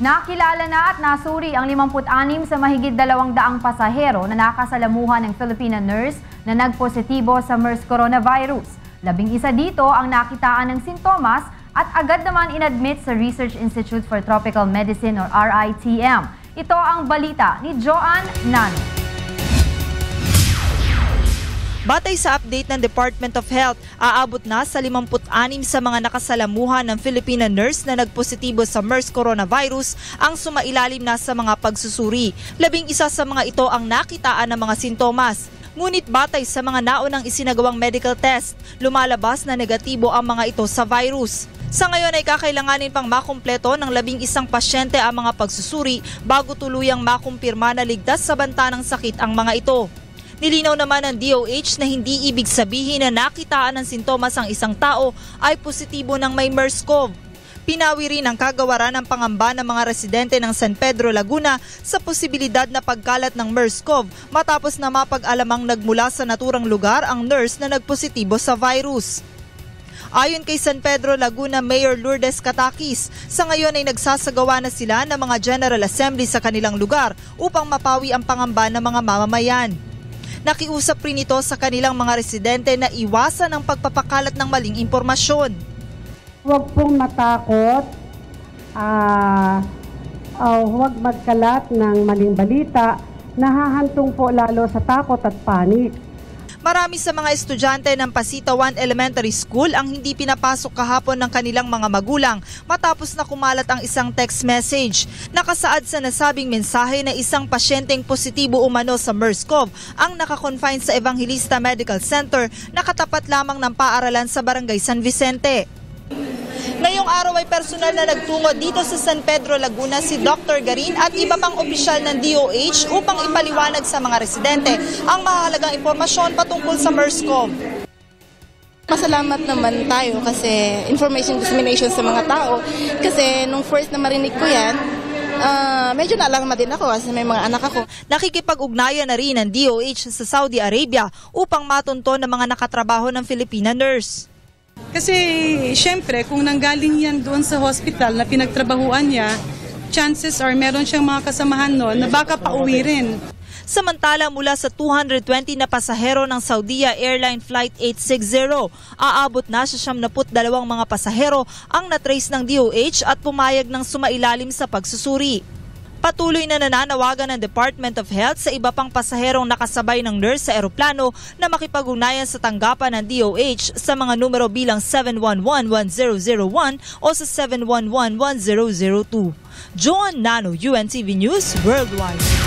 Nakilala na at nasuri ang 56 sa mahigit 200 pasahero na nakasalamuhan ng Filipina nurse na nagpositibo sa MERS coronavirus. 11 dito ang nakitaan ng sintomas at agad naman inadmit sa Research Institute for Tropical Medicine or RITM. Ito ang balita ni Joan Nan. Batay sa update ng Department of Health, aabot na sa 56 sa mga nakasalamuhan ng Filipina nurse na nagpositibo sa MERS coronavirus ang sumailalim na sa mga pagsusuri. 11 sa mga ito ang nakitaan ng mga sintomas. Ngunit batay sa mga naunang isinagawang medical test, lumalabas na negatibo ang mga ito sa virus. Sa ngayon ay kakailanganin pang makumpleto ng 11 pasyente ang mga pagsusuri bago tuluyang makumpirma na ligtas sa banta ng sakit ang mga ito. Nilinaw naman ng DOH na hindi ibig sabihin na nakitaan ng sintomas ang isang tao ay positibo ng may MERS-CoV. Pinawi rin ang kagawaran ng pangamba ng mga residente ng San Pedro, Laguna sa posibilidad na pagkalat ng MERS-CoV matapos na mapag-alamang nagmula sa naturang lugar ang nurse na nagpositibo sa virus. Ayon kay San Pedro, Laguna Mayor Lourdes Catakis, sa ngayon ay nagsasagawa na sila ng mga General Assembly sa kanilang lugar upang mapawi ang pangamba ng mga mamamayan. Nakiusap rin ito sa kanilang mga residente na iwasan ang pagpapakalat ng maling impormasyon. Huwag pong matakot, huwag magkalat ng maling balita, nahahantong po lalo sa takot at panik. Marami sa mga estudyante ng Pasita 1 Elementary School ang hindi pinapasok kahapon ng kanilang mga magulang matapos na kumalat ang isang text message. Nakasaad sa nasabing mensahe na isang pasyenteng positibo umano sa MERS-CoV ang nakakonfine sa Evangelista Medical Center na katapat lamang ng paaralan sa Barangay San Vicente. Ngayong araw ay personal na nagtungo dito sa San Pedro, Laguna si Dr. Garin at iba pang opisyal ng DOH upang ipaliwanag sa mga residente ang mahalagang impormasyon patungkol sa MERS-CoV. Masalamat naman tayo kasi information dissemination sa mga tao kasi nung first na marinig ko yan, medyo naalarma din ako kasi may mga anak ako. Nakikipag-ugnayan na rin ang DOH sa Saudi Arabia upang matunto ng mga nakatrabaho ng Filipina nurse. Kasi syempre kung nanggaling yan doon sa hospital na pinagtrabahuan niya, chances are meron siyang mga kasamahan noon na baka pauwi rin. Samantala mula sa 220 na pasahero ng Saudia Airline Flight 860, aabot na sa 72 mga pasahero ang natrace ng DOH at pumayag ng sumailalim sa pagsusuri. Patuloy na nananawagan ng Department of Health sa iba pang pasaherong nakasabay ng nurse sa eroplano na makipag-ugnayan sa tanggapan ng DOH sa mga numero bilang 711-1001 o sa 711-1002. Joan Nano, UNTV News Worldwide.